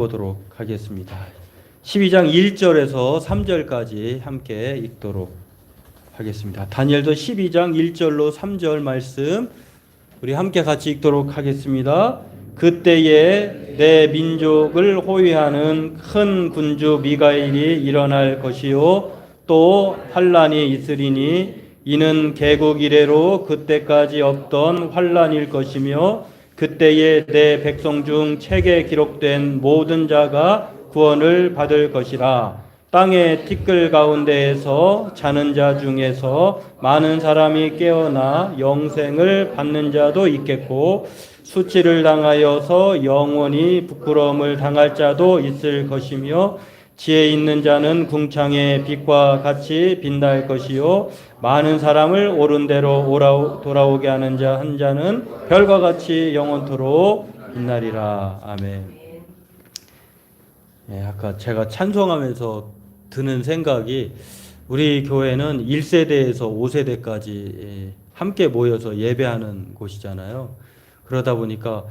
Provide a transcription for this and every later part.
보도록 하겠습니다. 12장 1절에서 3절까지 함께 읽도록 하겠습니다. 다니엘서 12장 1절로 3절 말씀 우리 함께 같이 읽도록 하겠습니다. 그때에 내 민족을 호위하는 큰 군주 미가엘이 일어날 것이요 또 환란이 있으리니 이는 개국 이래로 그때까지 없던 환란일 것이며 그때에 내 백성 중 책에 기록된 모든 자가 구원을 받을 것이라. 땅의 티끌 가운데에서 자는 자 중에서 많은 사람이 깨어나 영생을 받는 자도 있겠고 수치를 당하여서 영원히 부끄러움을 당할 자도 있을 것이며 지혜 있는 자는 궁창의 빛과 같이 빛날 것이요 많은 사람을 옳은 대로 돌아오게 하는 자 한 자는 별과 같이 영원토록 빛나리라. 아멘. 네, 아까 제가 찬송하면서 드는 생각이 우리 교회는 1세대에서 5세대까지 함께 모여서 예배하는 곳이잖아요. 그러다 보니까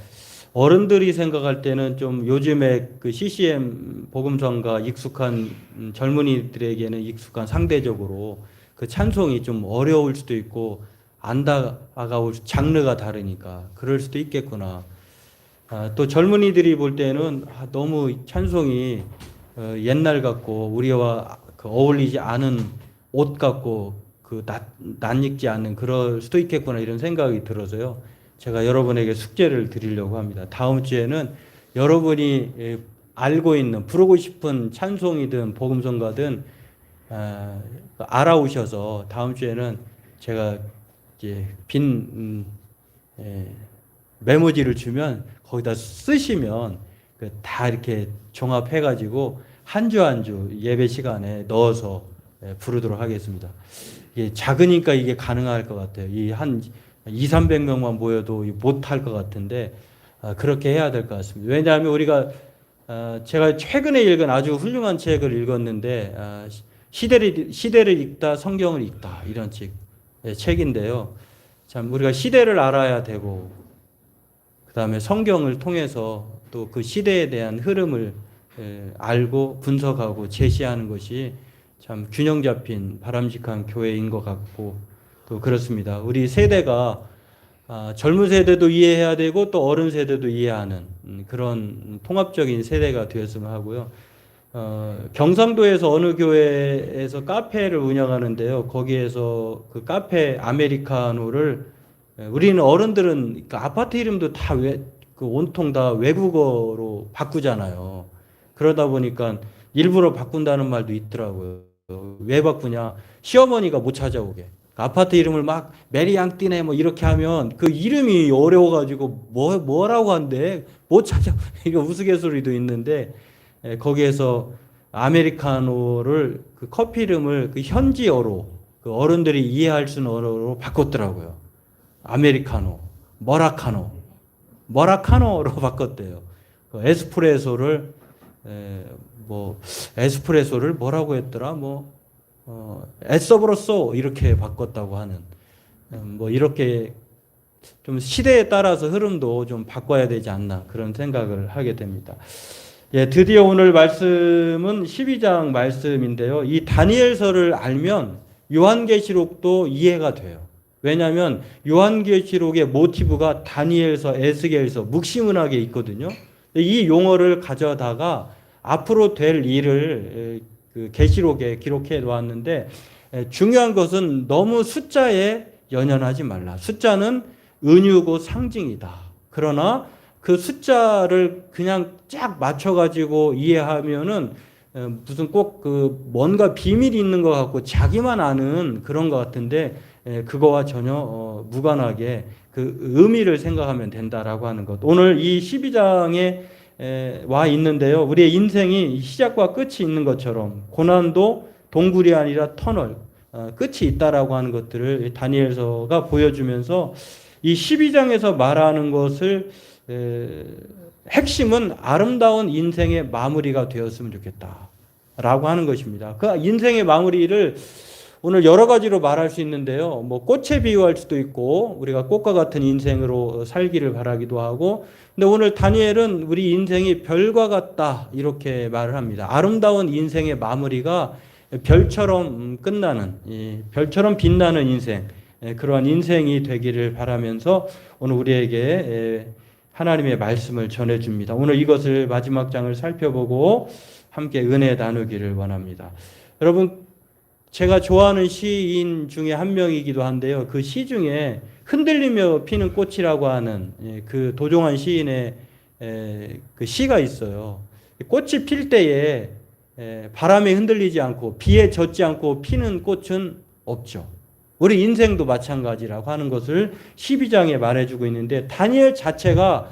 어른들이 생각할 때는 좀 요즘에 그 CCM 복음성가 익숙한 젊은이들에게는 익숙한 상대적으로 그 찬송이 좀 어려울 수도 있고 안 다가올 장르가 다르니까 그럴 수도 있겠구나. 또 젊은이들이 볼 때는 너무 찬송이 옛날 같고 우리와 어울리지 않은 옷 같고 그 낯익지 않는 그럴 수도 있겠구나 이런 생각이 들어서요. 제가 여러분에게 숙제를 드리려고 합니다. 다음 주에는 여러분이 알고 있는 부르고 싶은 찬송이든 복음성가든 알아오셔서 다음 주에는 제가 이제 빈 메모지를 주면 거기다 쓰시면 다 이렇게 종합해가지고 한 주 한 주 예배 시간에 넣어서 부르도록 하겠습니다. 이게 작으니까 이게 가능할 것 같아요. 이 한 200~300명만 모여도 못할 것 같은데 그렇게 해야 될 것 같습니다. 왜냐하면 우리가 제가 최근에 읽은 아주 훌륭한 책을 읽었는데 시대를 읽다 성경을 읽다 이런 책인데요. 참 우리가 시대를 알아야 되고 그 다음에 성경을 통해서 또 그 시대에 대한 흐름을 알고 분석하고 제시하는 것이 참 균형 잡힌 바람직한 교회인 것 같고 또 그렇습니다. 우리 세대가 젊은 세대도 이해해야 되고 또 어른 세대도 이해하는 그런 통합적인 세대가 되었으면 하고요. 경상도에서 어느 교회에서 카페를 운영하는데요. 거기에서 그 카페 아메리카노를 우리는 어른들은 그 아파트 이름도 다 온통 다 외국어로 바꾸잖아요. 그러다 보니까 일부러 바꾼다는 말도 있더라고요. 왜 바꾸냐? 시어머니가 못 찾아오게. 아파트 이름을 막 메리앙띠네 뭐 이렇게 하면 그 이름이 어려워가지고 뭐라고 한대 못 찾아. 이거 우스갯소리도 있는데 거기에서 아메리카노를 그 커피 이름을 그 현지어로 그 어른들이 이해할 수 있는 언어로 바꿨더라고요. 아메리카노, 머라카노로 바꿨대요. 그 에스프레소를 뭐라고 했더라? 에서브로소 이렇게 바꿨다고 하는 이렇게 좀 시대에 따라서 흐름도 좀 바꿔야 되지 않나 그런 생각을 하게 됩니다. 예, 드디어 오늘 말씀은 12장 말씀인데요. 이 다니엘서를 알면 요한계시록도 이해가 돼요. 왜냐하면 요한계시록의 모티브가 다니엘서, 에스겔서, 묵시문학에 있거든요. 이 용어를 가져다가 앞으로 될 일을 그 계시록에 기록해 놓았는데 중요한 것은 너무 숫자에 연연하지 말라. 숫자는 은유고 상징이다. 그러나 그 숫자를 그냥 쫙 맞춰가지고 이해하면은 무슨 꼭 뭔가 비밀이 있는 것 같고 자기만 아는 그런 것 같은데 그거와 전혀 무관하게 그 의미를 생각하면 된다라고 하는 것. 오늘 이 12장에 와 있는데요. 우리의 인생이 시작과 끝이 있는 것처럼 고난도 동굴이 아니라 터널, 끝이 있다라고 하는 것들을 다니엘서가 보여주면서 이 12장에서 말하는 것을 핵심은 아름다운 인생의 마무리가 되었으면 좋겠다라고 하는 것입니다. 그 인생의 마무리를 오늘 여러 가지로 말할 수 있는데요. 뭐 꽃에 비유할 수도 있고 우리가 꽃과 같은 인생으로 살기를 바라기도 하고, 근데 오늘 다니엘은 우리 인생이 별과 같다 이렇게 말을 합니다. 아름다운 인생의 마무리가 별처럼 끝나는, 별처럼 빛나는 인생, 그러한 인생이 되기를 바라면서 오늘 우리에게 하나님의 말씀을 전해줍니다. 오늘 이것을 마지막 장을 살펴보고 함께 은혜 나누기를 원합니다. 여러분, 제가 좋아하는 시인 중에 한 명이기도 한데요. 그 시 중에 흔들리며 피는 꽃이라고 하는 그 도종환 시인의 그 시가 있어요. 꽃이 필 때에 바람에 흔들리지 않고 비에 젖지 않고 피는 꽃은 없죠. 우리 인생도 마찬가지라고 하는 것을 12장에 말해주고 있는데, 다니엘 자체가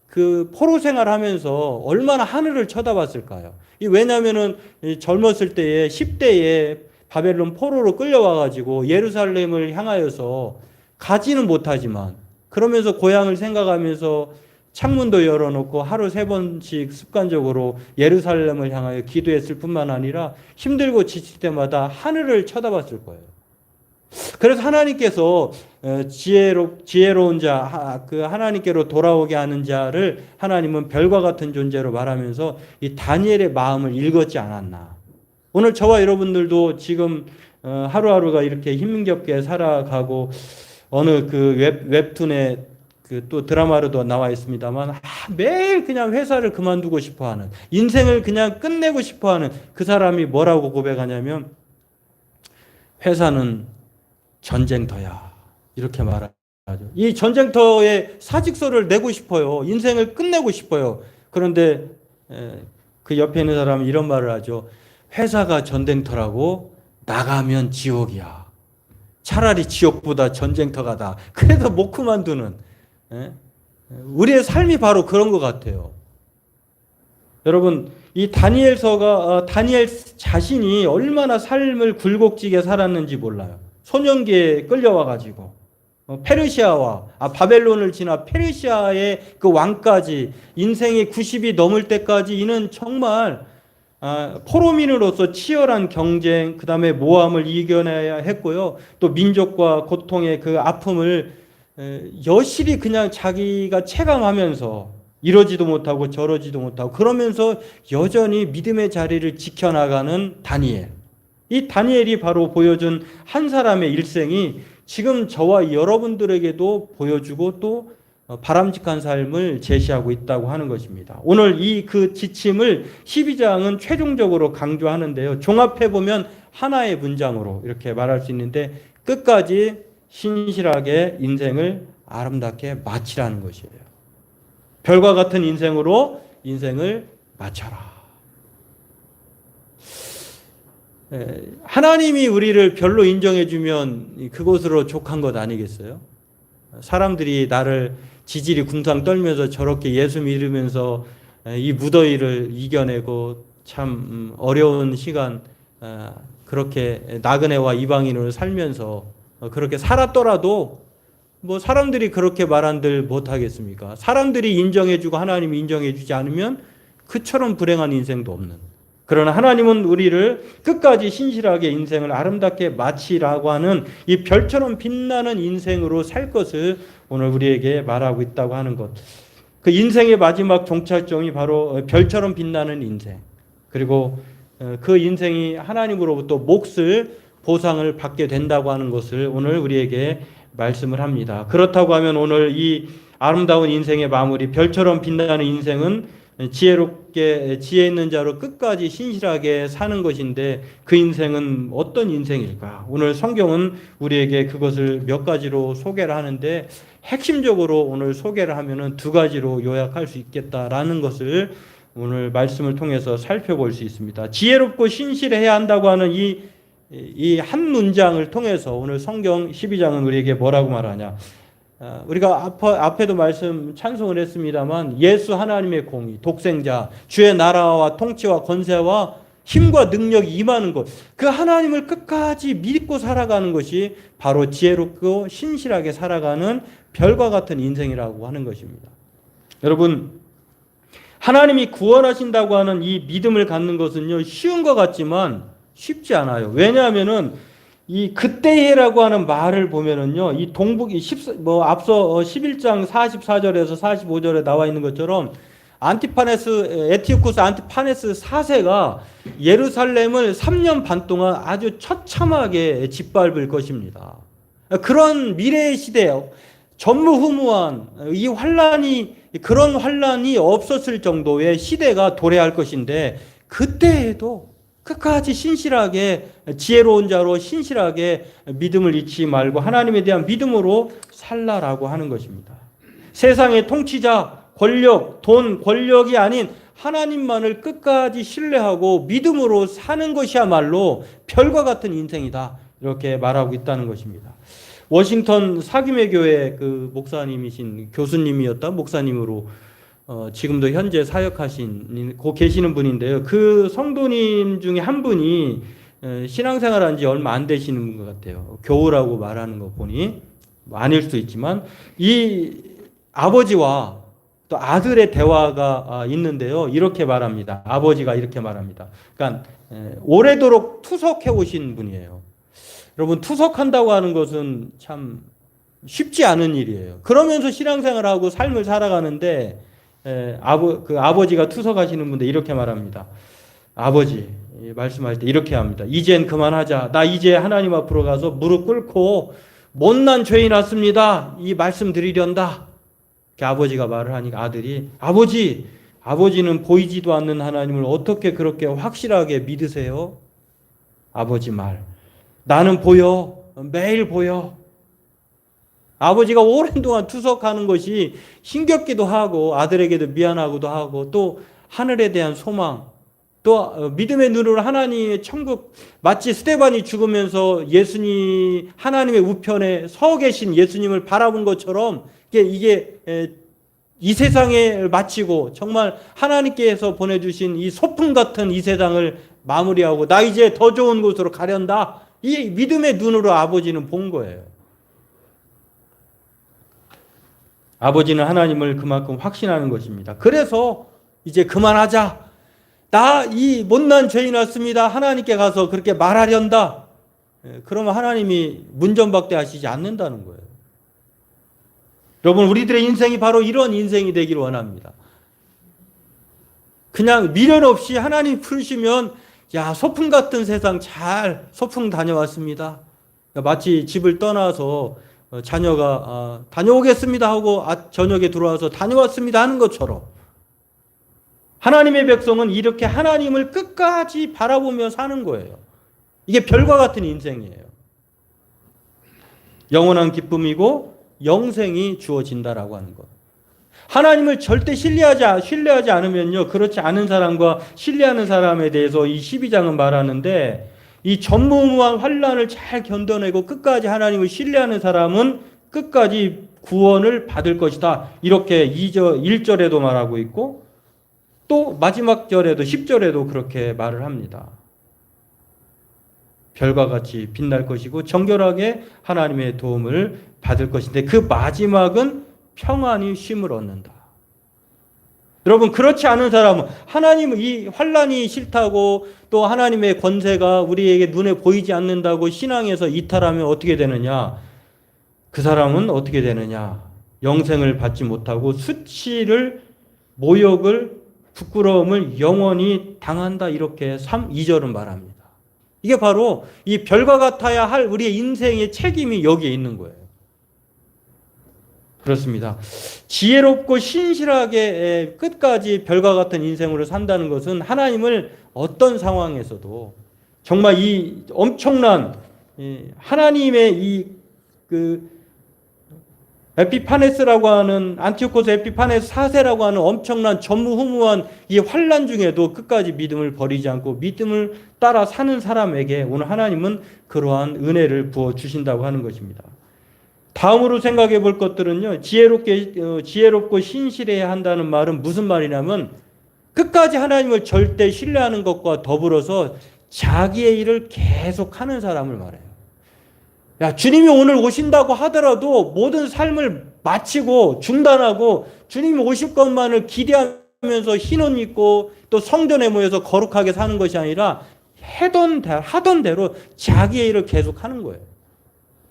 그 포로 생활하면서 얼마나 하늘을 쳐다봤을까요? 왜냐하면은 젊었을 때에 10대에 바벨론 포로로 끌려와가지고 예루살렘을 향하여서 가지는 못하지만 그러면서 고향을 생각하면서 창문도 열어놓고 하루 3번씩 습관적으로 예루살렘을 향하여 기도했을 뿐만 아니라 힘들고 지칠 때마다 하늘을 쳐다봤을 거예요. 그래서 하나님께서 지혜로운 자, 그 하나님께로 돌아오게 하는 자를 하나님은 별과 같은 존재로 말하면서 이 다니엘의 마음을 읽었지 않았나. 오늘 저와 여러분들도 지금 하루하루가 이렇게 힘겹게 살아가고, 어느 그 웹툰에 그 또 드라마로도 나와 있습니다만, 매일 그냥 회사를 그만두고 싶어하는, 인생을 그냥 끝내고 싶어하는 그 사람이 뭐라고 고백하냐면, 회사는 전쟁터야, 이렇게 말하죠. 이 전쟁터에 사직서를 내고 싶어요. 인생을 끝내고 싶어요. 그런데 그 옆에 있는 사람은 이런 말을 하죠. 회사가 전쟁터라고 나가면 지옥이야. 차라리 지옥보다 전쟁터가 나. 그래도 못 그만두는, 우리의 삶이 바로 그런 것 같아요. 여러분, 이 다니엘서가 다니엘 자신이 얼마나 삶을 굴곡지게 살았는지 몰라요. 소년기에 끌려와가지고 페르시아와 바벨론을 지나 페르시아의 그 왕까지 인생이 90이 넘을 때까지 이는 정말 포로민으로서 치열한 경쟁, 그 다음에 모함을 이겨내야 했고요. 또 민족과 고통의 그 아픔을 여실히 그냥 자기가 체감하면서 이러지도 못하고 저러지도 못하고 그러면서 여전히 믿음의 자리를 지켜나가는 다니엘. 이 다니엘이 바로 보여준 한 사람의 일생이 지금 저와 여러분들에게도 보여주고 또 바람직한 삶을 제시하고 있다고 하는 것입니다. 오늘 이 그 지침을 12장은 최종적으로 강조하는데요. 종합해보면 하나의 문장으로 이렇게 말할 수 있는데, 끝까지 신실하게 인생을 아름답게 마치라는 것이에요. 별과 같은 인생으로 인생을 마쳐라. 하나님이 우리를 별로 인정해주면 그것으로 족한 것 아니겠어요? 사람들이 나를 지질이 궁상 떨면서 저렇게 예수 믿으면서 이 무더위를 이겨내고 참 어려운 시간 그렇게 나그네와 이방인으로 살면서 그렇게 살았더라도 뭐 사람들이 그렇게 말한들 못하겠습니까? 사람들이 인정해주고 하나님이 인정해주지 않으면 그처럼 불행한 인생도 없는. 그러나 하나님은 우리를 끝까지 신실하게 인생을 아름답게 마치라고 하는 이 별처럼 빛나는 인생으로 살 것을 오늘 우리에게 말하고 있다고 하는 것. 그 인생의 마지막 종착점이 바로 별처럼 빛나는 인생. 그리고 그 인생이 하나님으로부터 몫을 보상을 받게 된다고 하는 것을 오늘 우리에게 말씀을 합니다. 그렇다고 하면 오늘 이 아름다운 인생의 마무리, 별처럼 빛나는 인생은 지혜롭게 지혜 있는 자로 끝까지 신실하게 사는 것인데, 그 인생은 어떤 인생일까? 오늘 성경은 우리에게 그것을 몇 가지로 소개를 하는데, 핵심적으로 오늘 소개를 하면은 2가지로 요약할 수 있겠다라는 것을 오늘 말씀을 통해서 살펴볼 수 있습니다. 지혜롭고 신실해야 한다고 하는 이 한 문장을 통해서 오늘 성경 12장은 우리에게 뭐라고 말하냐? 우리가 앞에도 말씀 찬송을 했습니다만, 예수 하나님의 공의, 독생자, 주의 나라와 통치와 권세와 힘과 능력이 임하는 것, 그 하나님을 끝까지 믿고 살아가는 것이 바로 지혜롭고 신실하게 살아가는 별과 같은 인생이라고 하는 것입니다. 여러분, 하나님이 구원하신다고 하는 이 믿음을 갖는 것은요, 쉬운 것 같지만 쉽지 않아요. 왜냐하면은 이 그때라고 하는 말을 보면은요, 이 동북 앞서 11장 44절에서 45절에 나와 있는 것처럼 에티오쿠스 안티파네스 4세가 예루살렘을 3년 반 동안 아주 처참하게 짓밟을 것입니다. 그런 미래의 시대에 전무후무한 이 그런 환란이 없었을 정도의 시대가 도래할 것인데, 그때에도 끝까지 신실하게, 지혜로운 자로 신실하게 믿음을 잃지 말고 하나님에 대한 믿음으로 살라라고 하는 것입니다. 세상의 통치자, 권력, 돈, 권력이 아닌 하나님만을 끝까지 신뢰하고 믿음으로 사는 것이야말로 별과 같은 인생이다, 이렇게 말하고 있다는 것입니다. 워싱턴 사김회 교회 그 목사님이신 교수님이었다 목사님으로 지금도 현재 사역하신 계시는 분인데요. 그 성도님 중에 한 분이 신앙생활한 지 얼마 안 되시는 것 같아요. 교우라고 말하는 거 보니 아닐 수도 있지만, 이 아버지와 또 아들의 대화가 있는데요. 이렇게 말합니다. 아버지가 이렇게 말합니다. 그러니까 오래도록 투석해 오신 분이에요. 여러분, 투석한다고 하는 것은 참 쉽지 않은 일이에요. 그러면서 신앙생활하고 삶을 살아가는데 그 아버지가 투석하시는 분들 이렇게 말합니다. 아버지 말씀할 때 이렇게 합니다. 이젠 그만하자. 나 이제 하나님 앞으로 가서 무릎 꿇고 못난 죄인 왔습니다, 이 말씀 드리련다. 아버지가 말을 하니까 아들이, 아버지는 보이지도 않는 하나님을 어떻게 그렇게 확실하게 믿으세요? 아버지 말, 나는 보여, 매일 보여. 아버지가 오랜 동안 투석하는 것이 힘겹기도 하고 아들에게도 미안하고도 하고, 또 하늘에 대한 소망, 또 믿음의 눈으로 하나님의 천국, 마치 스데반이 죽으면서 예수님, 하나님의 우편에 서 계신 예수님을 바라본 것처럼 이게 이 세상에 마치고 정말 하나님께서 보내주신 이 소풍 같은 이 세상을 마무리하고 나 이제 더 좋은 곳으로 가련다, 이 믿음의 눈으로 아버지는 본 거예요. 아버지는 하나님을 그만큼 확신하는 것입니다. 그래서 이제 그만하자. 나 이 못난 죄인 왔습니다, 하나님께 가서 그렇게 말하련다. 그러면 하나님이 문전박대하시지 않는다는 거예요. 여러분, 우리들의 인생이 바로 이런 인생이 되기를 원합니다. 그냥 미련 없이 하나님 부르시면, 야, 소풍 같은 세상 잘 소풍 다녀왔습니다. 마치 집을 떠나서 자녀가 다녀오겠습니다 하고 저녁에 들어와서 다녀왔습니다 하는 것처럼, 하나님의 백성은 이렇게 하나님을 끝까지 바라보며 사는 거예요. 이게 별과 같은 인생이에요. 영원한 기쁨이고 영생이 주어진다라고 하는 것. 하나님을 절대 신뢰하지 않으면요, 그렇지 않은 사람과 신뢰하는 사람에 대해서 이 12장은 말하는데, 이 전무후무한 환난을 잘 견뎌내고 끝까지 하나님을 신뢰하는 사람은 끝까지 구원을 받을 것이다, 이렇게 1절에도 말하고 있고, 또 마지막 절에도 10절에도 그렇게 말을 합니다. 별과 같이 빛날 것이고 정결하게 하나님의 도움을 받을 것인데, 그 마지막은 평안히 쉼을 얻는다. 여러분, 그렇지 않은 사람은, 하나님 이 환난이 싫다고, 또 하나님의 권세가 우리에게 눈에 보이지 않는다고 신앙에서 이탈하면 어떻게 되느냐? 그 사람은 어떻게 되느냐? 영생을 받지 못하고 수치를, 모욕을, 부끄러움을 영원히 당한다, 이렇게 2절은 말합니다. 이게 바로 이 별과 같아야 할 우리의 인생의 책임이 여기에 있는 거예요. 그렇습니다. 지혜롭고 신실하게 끝까지 별과 같은 인생으로 산다는 것은 하나님을 어떤 상황에서도 정말 이 엄청난 하나님의 에피파네스라고 하는, 안티오코스 에피파네스 4세라고 하는 엄청난 전무후무한 이 환난 중에도 끝까지 믿음을 버리지 않고 믿음을 따라 사는 사람에게 오늘 하나님은 그러한 은혜를 부어 주신다고 하는 것입니다. 다음으로 생각해 볼 것들은요, 지혜롭고 신실해야 한다는 말은 무슨 말이냐면, 끝까지 하나님을 절대 신뢰하는 것과 더불어서 자기의 일을 계속 하는 사람을 말해요. 야, 주님이 오늘 오신다고 하더라도 모든 삶을 마치고 중단하고 주님이 오실 것만을 기대하면서 흰 옷 입고 또 성전에 모여서 거룩하게 사는 것이 아니라 하던 대로 자기의 일을 계속하는 거예요.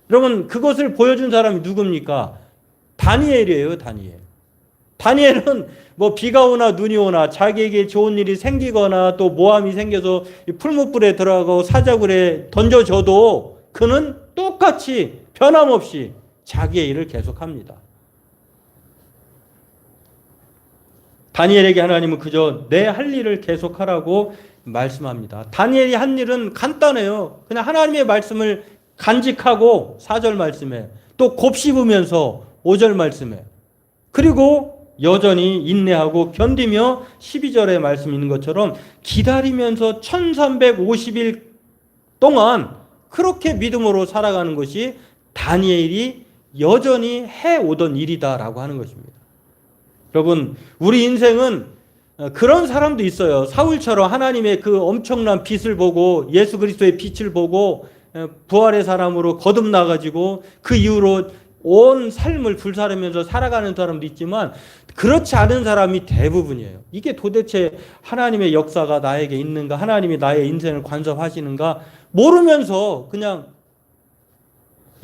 여러분, 그것을 보여준 사람이 누굽니까? 다니엘이에요, 다니엘. 다니엘은 뭐 비가 오나 눈이 오나 자기에게 좋은 일이 생기거나 또 모함이 생겨서 풀무불에 들어가고 사자굴에 던져져도 그는 똑같이 변함없이 자기의 일을 계속합니다. 다니엘에게 하나님은 그저 내 할 일을 계속하라고 말씀합니다. 다니엘이 한 일은 간단해요. 그냥 하나님의 말씀을 간직하고 4절 말씀에 또 곱씹으면서 5절 말씀에 그리고 여전히 인내하고 견디며 12절에 말씀 있는 것처럼 기다리면서 1350일 동안 그렇게 믿음으로 살아가는 것이 다니엘이 여전히 해오던 일이다라고 하는 것입니다. 여러분, 우리 인생은 그런 사람도 있어요. 사울처럼 하나님의 그 엄청난 빛을 보고 예수 그리스도의 빛을 보고 부활의 사람으로 거듭나가지고 그 이후로 온 삶을 불사르면서 살아가는 사람도 있지만 그렇지 않은 사람이 대부분이에요. 이게 도대체 하나님의 역사가 나에게 있는가, 하나님이 나의 인생을 관섭하시는가 모르면서 그냥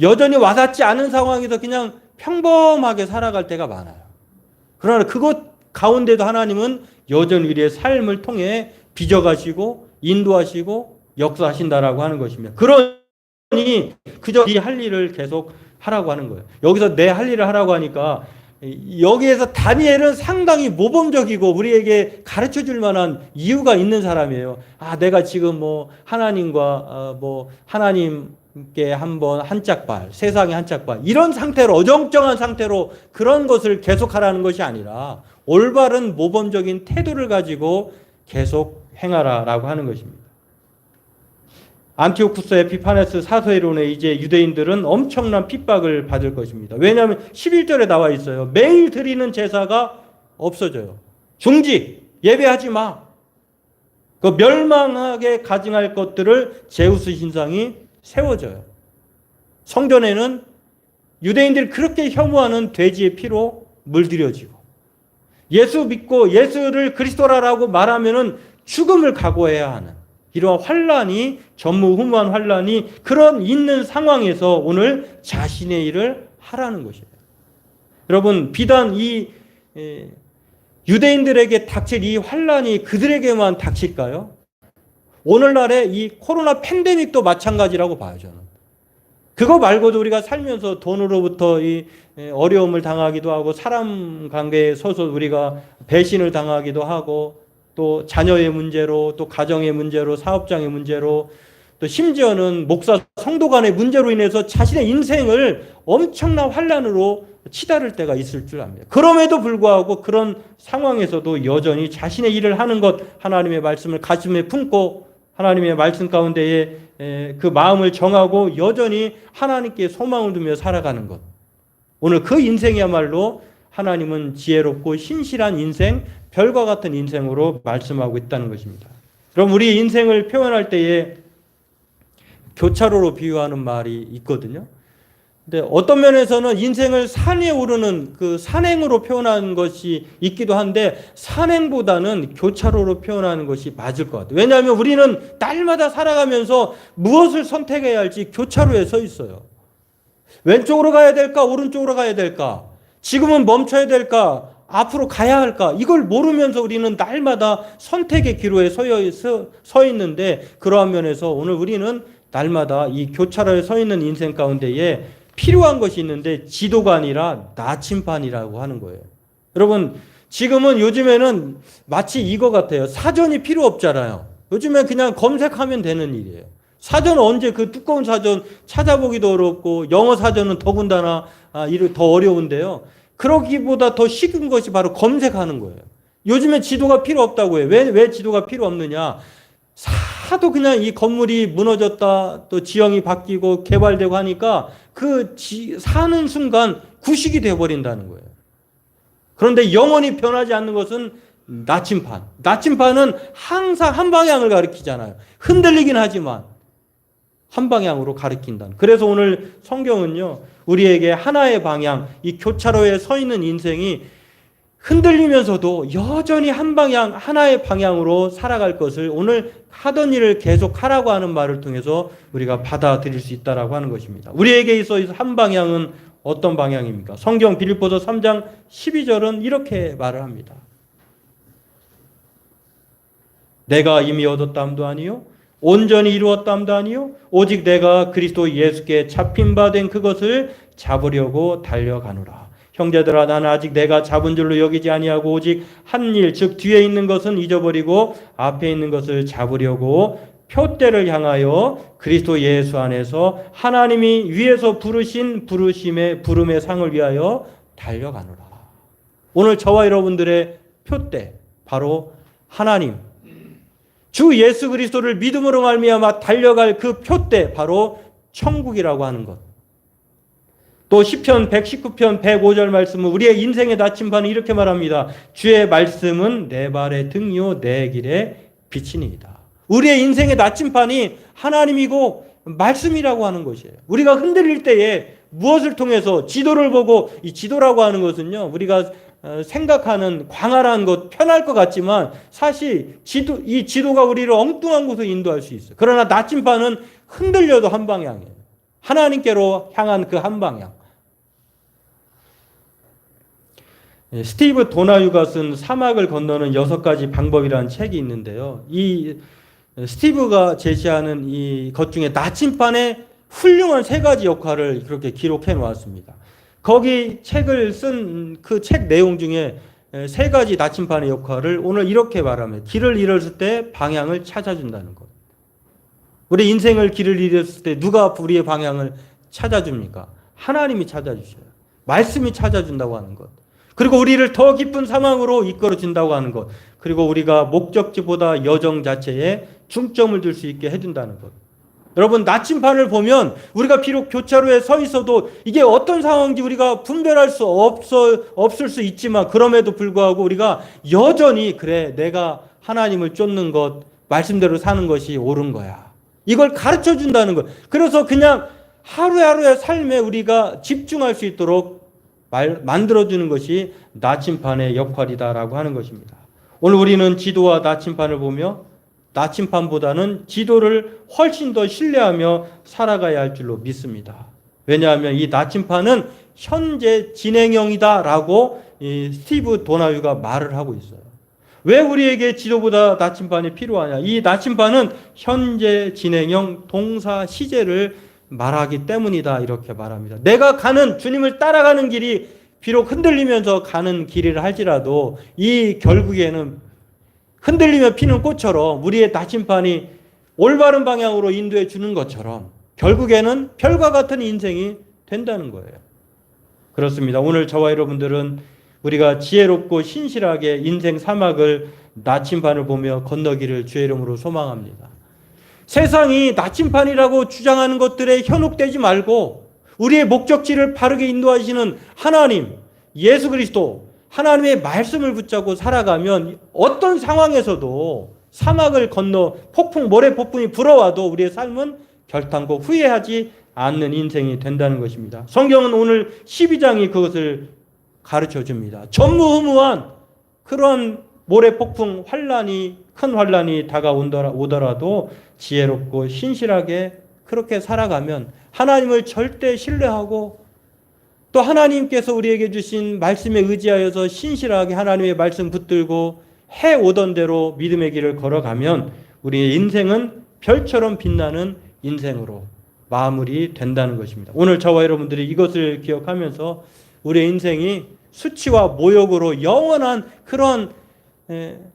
여전히 와닿지 않은 상황에서 그냥 평범하게 살아갈 때가 많아요. 그러나 그것 가운데도 하나님은 여전히 우리의 삶을 통해 빚어가시고 인도하시고 역사하신다라고 하는 것입니다. 그러니 그저 네 할 일을 계속 하라고 하는 거예요. 여기서 내 할 일을 하라고 하니까 여기에서 다니엘은 상당히 모범적이고 우리에게 가르쳐 줄 만한 이유가 있는 사람이에요. 아, 내가 지금 뭐 하나님과 하나님께 한번 한짝발, 세상에 한짝발 이런 상태로 어정쩡한 상태로 그런 것을 계속하라는 것이 아니라 올바른 모범적인 태도를 가지고 계속 행하라라고 하는 것입니다. 안티오쿠스 에피파네스 사서이론에 이제 유대인들은 엄청난 핍박을 받을 것입니다. 왜냐하면 11절에 나와 있어요. 매일 드리는 제사가 없어져요. 중직, 예배하지 마. 그 멸망하게 가증할 것들을 제우스 신상이 세워져요. 성전에는 유대인들이 그렇게 혐오하는 돼지의 피로 물들여지고 예수 믿고 예수를 그리스도라고 말하면은 죽음을 각오해야 하는 이러한 환란이 전무후무한 환란이 그런 있는 상황에서 오늘 자신의 일을 하라는 것이에요. 여러분, 비단 이 유대인들에게 닥칠 이 환란이 그들에게만 닥칠까요? 오늘날의 이 코로나 팬데믹도 마찬가지라고 봐요, 저는. 그거 말고도 우리가 살면서 돈으로부터 이 어려움을 당하기도 하고 사람 관계에 서서 우리가 배신을 당하기도 하고 또 자녀의 문제로 또 가정의 문제로 사업장의 문제로 또 심지어는 목사 성도 간의 문제로 인해서 자신의 인생을 엄청난 환란으로 치달을 때가 있을 줄 압니다. 그럼에도 불구하고 그런 상황에서도 여전히 자신의 일을 하는 것, 하나님의 말씀을 가슴에 품고 하나님의 말씀 가운데에 그 마음을 정하고 여전히 하나님께 소망을 두며 살아가는 것. 오늘 그 인생이야말로 하나님은 지혜롭고 신실한 인생, 별과 같은 인생으로 말씀하고 있다는 것입니다. 그럼 우리 인생을 표현할 때에 교차로로 비유하는 말이 있거든요. 근데 어떤 면에서는 인생을 산 위에 오르는 그 산행으로 표현하는 것이 있기도 한데 산행보다는 교차로로 표현하는 것이 맞을 것 같아요. 왜냐하면 우리는 날마다 살아가면서 무엇을 선택해야 할지 교차로에 서 있어요. 왼쪽으로 가야 될까? 오른쪽으로 가야 될까? 지금은 멈춰야 될까? 앞으로 가야 할까? 이걸 모르면서 우리는 날마다 선택의 기로에 서 있는데 그러한 면에서 오늘 우리는 날마다 이 교차로에 서 있는 인생 가운데에 필요한 것이 있는데 지도가 아니라 나침반이라고 하는 거예요. 여러분, 지금은 요즘에는 마치 이거 같아요. 사전이 필요 없잖아요. 요즘엔 그냥 검색하면 되는 일이에요. 사전은 언제 그 두꺼운 사전 찾아보기도 어렵고 영어 사전은 더군다나 더 어려운데요. 그러기보다 더 쉬운 것이 바로 검색하는 거예요. 요즘에 지도가 필요 없다고 해요. 왜 지도가 필요 없느냐? 하도 그냥 이 건물이 무너졌다 또 지형이 바뀌고 개발되고 하니까 사는 순간 구식이 되어버린다는 거예요. 그런데 영원히 변하지 않는 것은 나침반. 나침반은 항상 한 방향을 가리키잖아요. 흔들리긴 하지만 한 방향으로 가리킨다는. 그래서 오늘 성경은요, 우리에게 하나의 방향, 이 교차로에 서 있는 인생이 흔들리면서도 여전히 한 방향, 하나의 방향으로 살아갈 것을 오늘 하던 일을 계속 하라고 하는 말을 통해서 우리가 받아들일 수 있다라고 하는 것입니다. 우리에게 있어서 한 방향은 어떤 방향입니까? 성경 빌립보서 3장 12절은 이렇게 말을 합니다. 내가 이미 얻었다함도 아니요 온전히 이루었다함도 아니요 오직 내가 그리스도 예수께 잡힌 바 된 그것을 잡으려고 달려가노라. 형제들아 나는 아직 내가 잡은 줄로 여기지 아니하고 오직 한 일 즉 뒤에 있는 것은 잊어버리고 앞에 있는 것을 잡으려고 표대를 향하여 그리스도 예수 안에서 하나님이 위에서 부르신 부름의 상을 위하여 달려가노라. 오늘 저와 여러분들의 표대 바로 하나님 주 예수 그리스도를 믿음으로 말미암아 달려갈 그 표대 바로 천국이라고 하는 것. 또 시편 119편 105절 말씀은 우리의 인생의 나침반은 이렇게 말합니다. 주의 말씀은 내 발의 등이요 내 길의 빛이니이다. 우리의 인생의 나침반이 하나님이고 말씀이라고 하는 것이에요. 우리가 흔들릴 때에 무엇을 통해서 지도를 보고 이 지도라고 하는 것은요. 우리가 생각하는 광활한 것, 편할 것 같지만 사실 이 지도가 우리를 엉뚱한 곳으로 인도할 수 있어요. 그러나 나침반은 흔들려도 한 방향이에요. 하나님께로 향한 그 한 방향. 스티브 도나유가 쓴 사막을 건너는 6가지 방법이라는 책이 있는데요. 이 스티브가 제시하는 이 것 중에 나침반의 훌륭한 3가지 역할을 그렇게 기록해 놓았습니다. 거기 책을 쓴 그 책 내용 중에 3가지 나침반의 역할을 오늘 이렇게 말하면 길을 잃었을 때 방향을 찾아준다는 것. 우리 인생을 길을 잃었을 때 누가 우리의 방향을 찾아줍니까? 하나님이 찾아주셔요. 말씀이 찾아준다고 하는 것. 그리고 우리를 더 깊은 상황으로 이끌어준다고 하는 것. 그리고 우리가 목적지보다 여정 자체에 중점을 둘 수 있게 해준다는 것. 여러분 나침반을 보면 우리가 비록 교차로에 서 있어도 이게 어떤 상황인지 우리가 분별할 수 없을 수 있지만 그럼에도 불구하고 우리가 여전히 그래 내가 하나님을 쫓는 것 말씀대로 사는 것이 옳은 거야. 이걸 가르쳐 준다는 것. 그래서 그냥 하루하루의 삶에 우리가 집중할 수 있도록 만들어주는 것이 나침반의 역할이다라고 하는 것입니다. 오늘 우리는 지도와 나침반을 보며 나침반보다는 지도를 훨씬 더 신뢰하며 살아가야 할 줄로 믿습니다. 왜냐하면 이 나침반은 현재 진행형이다라고 스티브 도나유가 말을 하고 있어요. 왜 우리에게 지도보다 나침반이 필요하냐? 이 나침반은 현재 진행형 동사 시제를 말하기 때문이다 이렇게 말합니다. 내가 가는 주님을 따라가는 길이 비록 흔들리면서 가는 길이라 할지라도 이 결국에는 흔들리며 피는 꽃처럼 우리의 나침반이 올바른 방향으로 인도해 주는 것처럼 결국에는 별과 같은 인생이 된다는 거예요. 그렇습니다. 오늘 저와 여러분들은 우리가 지혜롭고 신실하게 인생 사막을 나침반을 보며 건너기를 주의 이름으로 소망합니다. 세상이 나침반이라고 주장하는 것들에 현혹되지 말고 우리의 목적지를 바르게 인도하시는 하나님, 예수 그리스도, 하나님의 말씀을 붙잡고 살아가면 어떤 상황에서도 사막을 건너 모래 폭풍이 불어와도 우리의 삶은 결단코 후회하지 않는 인생이 된다는 것입니다. 성경은 오늘 12장이 그것을 가르쳐 줍니다. 전무후무한 그런 모래 폭풍 큰 환란이 다가오더라도 지혜롭고 신실하게 그렇게 살아가면 하나님을 절대 신뢰하고 또 하나님께서 우리에게 주신 말씀에 의지하여서 신실하게 하나님의 말씀 붙들고 해오던 대로 믿음의 길을 걸어가면 우리의 인생은 별처럼 빛나는 인생으로 마무리 된다는 것입니다. 오늘 저와 여러분들이 이것을 기억하면서 우리의 인생이 수치와 모욕으로 영원한 그런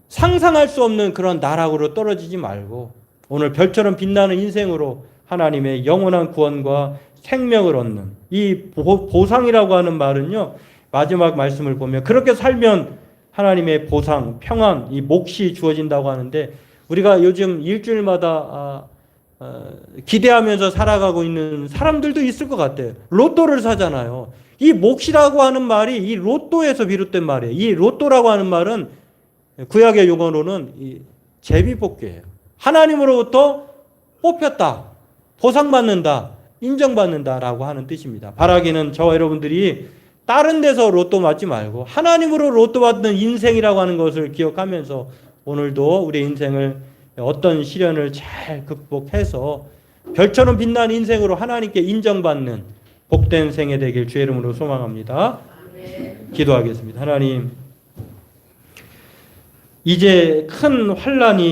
상상할 수 없는 그런 나락으로 떨어지지 말고 오늘 별처럼 빛나는 인생으로 하나님의 영원한 구원과 생명을 얻는 이 보상이라고 하는 말은요. 마지막 말씀을 보면 그렇게 살면 하나님의 보상, 평안, 이 몫이 주어진다고 하는데 우리가 요즘 일주일마다 기대하면서 살아가고 있는 사람들도 있을 것 같아요. 로또를 사잖아요. 이 몫이라고 하는 말이 이 로또에서 비롯된 말이에요. 이 로또라고 하는 말은 구약의 용어로는 이 제비뽑기예요. 하나님으로부터 뽑혔다, 보상받는다, 인정받는다라고 하는 뜻입니다. 바라기는 저와 여러분들이 다른 데서 로또 맞지 말고 하나님으로 로또 받는 인생이라고 하는 것을 기억하면서 오늘도 우리의 인생을 어떤 시련을 잘 극복해서 별처럼 빛나는 인생으로 하나님께 인정받는 복된 생애 되길 주의 이름으로 소망합니다. 기도하겠습니다. 하나님, 이제 큰 환난이